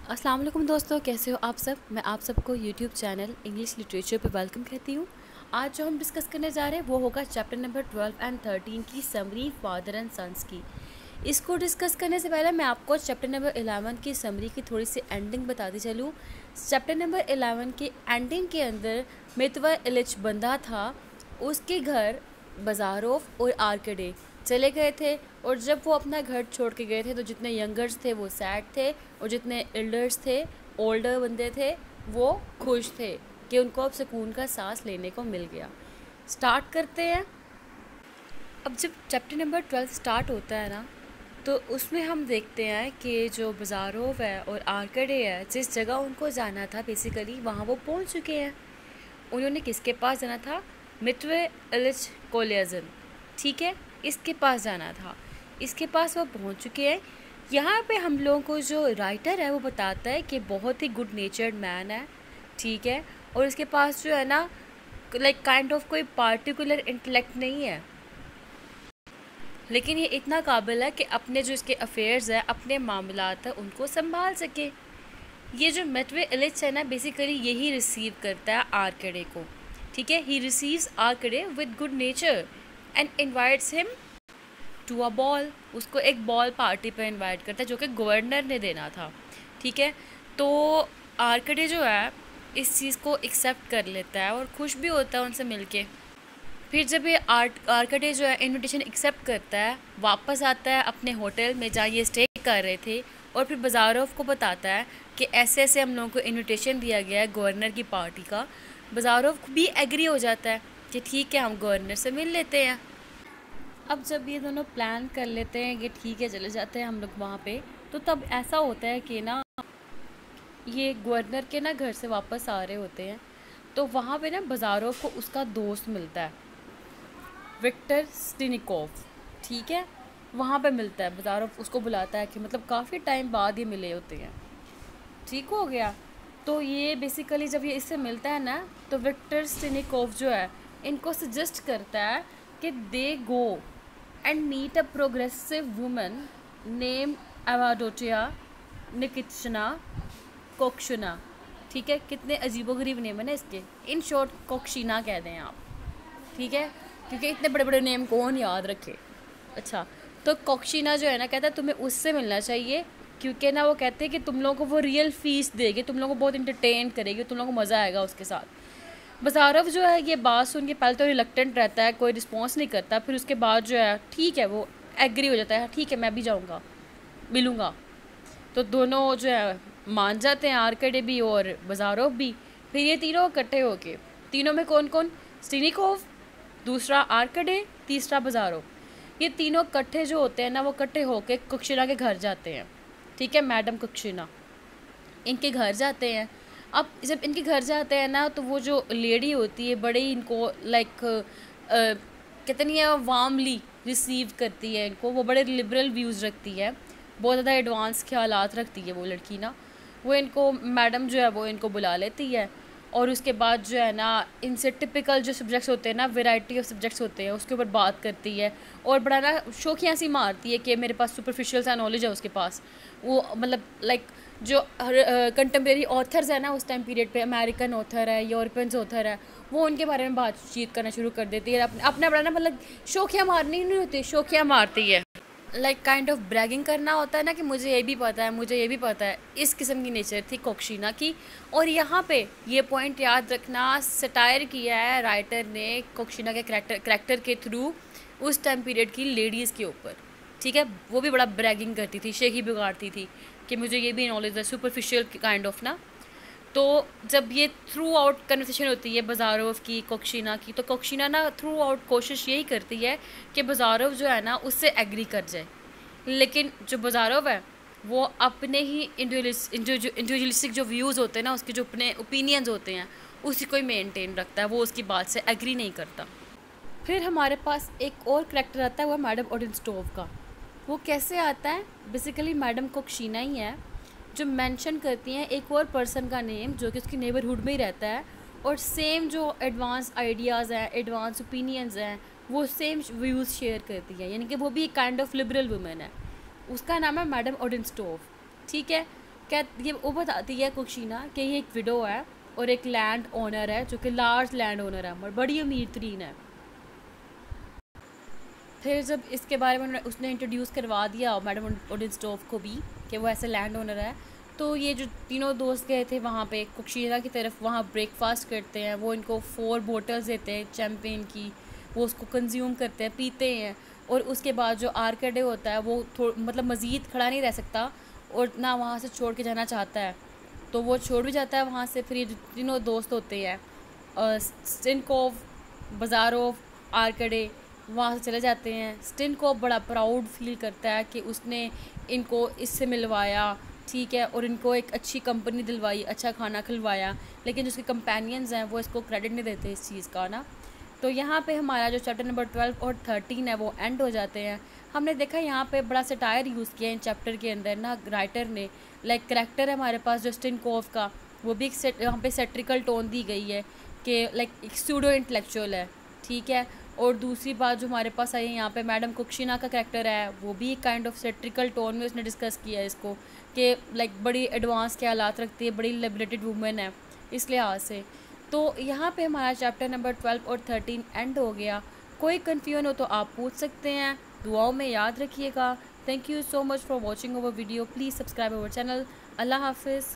अस्सलाम वालेकुम दोस्तों, कैसे हो आप सब। मैं आप सबको यूट्यूब चैनल इंग्लिश लिटरेचर पे वेलकम कहती हूँ। आज जो हम डिस्कस करने जा रहे हैं वो होगा चैप्टर नंबर 12 एंड 13 की समरी फादर एंड सन्स की। इसको डिस्कस करने से पहले मैं आपको चैप्टर नंबर 11 की समरी की थोड़ी सी एंडिंग बताती चलूँ। चैप्टर नंबर 11 की एंडिंग के अंदर मितवा इलिच बंदा था, उसके घर बाज़ारोफ और आर्कडे चले गए थे। और जब वो अपना घर छोड़ के गए थे तो जितने यंगर्स थे वो सैड थे और जितने एल्डर्स थे, ओल्डर बंदे थे, वो खुश थे कि उनको अब सुकून का सांस लेने को मिल गया। स्टार्ट करते हैं। अब जब चैप्टर नंबर 12 स्टार्ट होता है ना, तो उसमें हम देखते हैं कि जो बाज़ारोफ है और आर्कडे है, जिस जगह उनको जाना था बेसिकली वहाँ वो पहुँच चुके हैं। उन्होंने किसके पास जाना था? मितवे इलिच कोलियाजन, ठीक है, इसके पास जाना था। इसके पास वो पहुंच चुके हैं। यहाँ पे हम लोगों को जो राइटर है वो बताता है कि बहुत ही गुड नेचर्ड मैन है, ठीक है, और इसके पास जो है ना लाइक काइंड ऑफ कोई पार्टिकुलर इंटेलेक्ट नहीं है, लेकिन ये इतना काबिल है कि अपने जो इसके अफेयर्स है, अपने मामलात है, उनको संभाल सके। ये जो मितवे इलिच है ना, बेसिकली यही रिसीव करता है आर्कडे को, ठीक है। He receives Arkady with good nature and invites him to a ball. उसको एक बॉल पार्टी पे इनवाइट करता है जो कि गवर्नर ने देना था, ठीक है। तो आर्कडे जो है इस चीज़ को एक्सेप्ट कर लेता है और खुश भी होता है उनसे मिलके। फिर जब ये आर्कडे जो है इनविटेशन एक्सेप्ट करता है, वापस आता है अपने होटल में जहाँ ये स्टे कर रहे थे, और फिर बाज़ारोफ को बताता है कि ऐसे ऐसे हम लोगों को इनविटेशन दिया गया है गवर्नर की पार्टी का। बाज़ारोफ भी एग्री हो जाता है कि ठीक है, हम गवर्नर से मिल लेते हैं। अब जब ये दोनों प्लान कर लेते हैं कि ठीक है चले जाते हैं हम लोग वहाँ पे, तो तब ऐसा होता है कि ना ये गवर्नर के ना घर से वापस आ रहे होते हैं, तो वहाँ पे ना बाज़ारोफ को उसका दोस्त मिलता है, विक्टर स्टिनिकोव, ठीक है। वहाँ पे मिलता है, बाज़ारोफ उसको बुलाता है कि मतलब काफ़ी टाइम बाद ये मिले होते हैं, ठीक हो गया। तो ये बेसिकली जब ये इससे मिलता है ना, तो विक्टर स्टिनिकोव जो है इनको सजेस्ट करता है कि they go and meet a progressive woman name Avdotya Nikitishna Kukshina, ठीक है। कितने अजीबोगरीब नेम है ना इसके, इन शॉर्ट कोक्शिना कह दें आप, ठीक है, क्योंकि इतने बड़े बड़े नेम कौन याद रखे। अच्छा, तो कोक्शिना जो है ना कहता है तुम्हें उससे मिलना चाहिए, क्योंकि ना वो कहते हैं कि तुम लोगों को वो रियल फीस देगी, तुम लोगों को बहुत इंटरटेन करेगी, तुम लोगों को मज़ा आएगा उसके साथ। बाज़ारोफ जो है ये बात सुन के पहले तो रिलक्टेंट रहता है, कोई रिस्पॉन्स नहीं करता, फिर उसके बाद जो है ठीक है वो एग्री हो जाता है, ठीक है मैं भी जाऊँगा, मिलूँगा। तो दोनों जो है मान जाते हैं, आर्कडे भी और बाज़ारोफ भी। फिर ये तीनों इकट्ठे होके, तीनों में कौन कौन? स्टिनिकोव, दूसरा आर्कडे, तीसरा बाज़ारोफ। ये तीनों इकट्ठे जो होते हैं ना, वो इकट्ठे होके कोक्शिना के घर जाते हैं, ठीक है, मैडम कोक्शिना इनके घर जाते हैं। अब जब इनके घर जाते हैं ना, तो वो जो लेडी होती है बड़े इनको लाइक कहते नहीं है, वार्मली रिसीव करती है इनको, वो बड़े लिबरल व्यूज़ रखती है, बहुत ज़्यादा एडवांस ख्यालात रखती है वो लड़की ना। वो इनको मैडम जो है वो इनको बुला लेती है, और उसके बाद जो है ना इनसे टिपिकल जो सब्जेक्ट्स होते हैं ना, वैरायटी ऑफ सब्जेक्ट्स होते हैं, उसके ऊपर बात करती है, और बड़ा ना शौकिया सी मारती है कि मेरे पास सुपरफिशियल सा नॉलेज है उसके पास। वो मतलब लाइक जो कंटेम्प्रेरी ऑथर्स है ना उस टाइम पीरियड पे, अमेरिकन ऑथर है, यूरोपियंस ऑथर है, वो उनके बारे में बातचीत करना शुरू कर देती है। अपना बड़ा ना मतलब शौकिया मारनी नहीं होती, शौकिया मारती है, लाइक काइंड ऑफ ब्रैगिंग करना होता है ना कि मुझे ये भी पता है, मुझे ये भी पता है। इस किस्म की नेचर थी कोक्शिना की। और यहाँ पे ये पॉइंट याद रखना, सटायर किया है राइटर ने कोक्शिना के करैक्टर के थ्रू उस टाइम पीरियड की लेडीज़ के ऊपर, ठीक है। वो भी बड़ा ब्रैगिंग करती थी, शेखी बिगाड़ती थी कि मुझे ये भी नॉलेज है, सुपरफिशियल काइंड ऑफ ना। तो जब ये थ्रू आउट कन्वर्सेशन होती है बाज़ारोफ की कोक्शिना की, तो कोक्शिना ना थ्रू आउट कोशिश यही करती है कि बाज़ारोफ जो है ना उससे एग्री कर जाए, लेकिन जो बाज़ारोफ है वो अपने ही इंडिविजुअलिस्टिक जो व्यूज़ होते हैं ना, उसके जो अपने ओपिनियंस होते हैं उसी को ही मेनटेन रखता है, वो उसकी बात से एग्री नहीं करता। फिर हमारे पास एक और करैक्टर आता है, वो मैडम ओडेनस्टोव का। वो कैसे आता है? बेसिकली मैडम कोक्शिना ही है जो मेंशन करती हैं एक और पर्सन का नेम जो कि उसकी नेबरहुड में ही रहता है, और सेम जो एडवांस आइडियाज़ हैं, एडवांस ओपिनियंस हैं, वो सेम व्यूज़ शेयर करती है, यानी कि वो भी एक काइंड ऑफ लिबरल वुमेन है। उसका नाम है मैडम ओडेनस्टोव, ठीक है। क्या ये वो बताती है कुक्षिना कि ये एक विडो है और एक लैंड ओनर है जो कि लार्ज लैंड ओनर है और बड़ी अमीर तरीन है। फिर जब इसके बारे में उसने इंट्रोड्यूस करवा दिया मैडम ओडेनस्टोव को भी कि वो ऐसे लैंड ओनर है, तो ये जो तीनों दोस्त गए थे वहाँ पे कुक्षिना की तरफ, वहाँ ब्रेकफास्ट करते हैं, वो इनको 4 बोटल्स देते हैं चैम्पेन की, वो उसको कंज्यूम करते हैं, पीते हैं। और उसके बाद जो आर्केडे होता है वो मतलब मज़ीद खड़ा नहीं रह सकता और ना वहाँ से छोड़ के जाना चाहता है, तो वो छोड़ भी जाता है वहाँ से। फिर ये जो तीनों दोस्त होते हैं स्टिनकोव, बाज़ारोव, आर्केडे, वहाँ से चले जाते हैं। स्टिनकोव बड़ा प्राउड फील करता है कि उसने इनको इससे मिलवाया, ठीक है, और इनको एक अच्छी कंपनी दिलवाई, अच्छा खाना खिलवाया, लेकिन जो उसके कंपेनियंस हैं वो इसको क्रेडिट नहीं देते इस चीज़ का ना। तो यहाँ पे हमारा जो चैप्टर नंबर 12 और 13 है वो एंड हो जाते हैं। हमने देखा यहाँ पे बड़ा सटायर यूज़ किया इन चैप्टर के अंदर ना राइटर ने। लाइक करैक्टर है हमारे पास जस्टिन कोव का, वो भी एक यहाँ पे सेट्रिकल टोन दी गई है कि लाइक एक सूडो इंटेलेक्चुअल है, ठीक है। और दूसरी बात जो हमारे पास आई है यहाँ पे मैडम कुक्षिना का करैक्टर है, वो भी एक काइंड ऑफ सेट्रिकल टोन में उसने डिस्कस किया है इसको कि लाइक बड़ी एडवांस के हालात रखती है, बड़ी लिबरेटेड वूमेन है इस लिहाज से। तो यहाँ पे हमारा चैप्टर नंबर 12 और 13 एंड हो गया। कोई कन्फ्यूजन हो तो आप पूछ सकते हैं, दुआओं में याद रखिएगा। Thank you so much for watching our video, please subscribe our channel. Allah हाफिज़।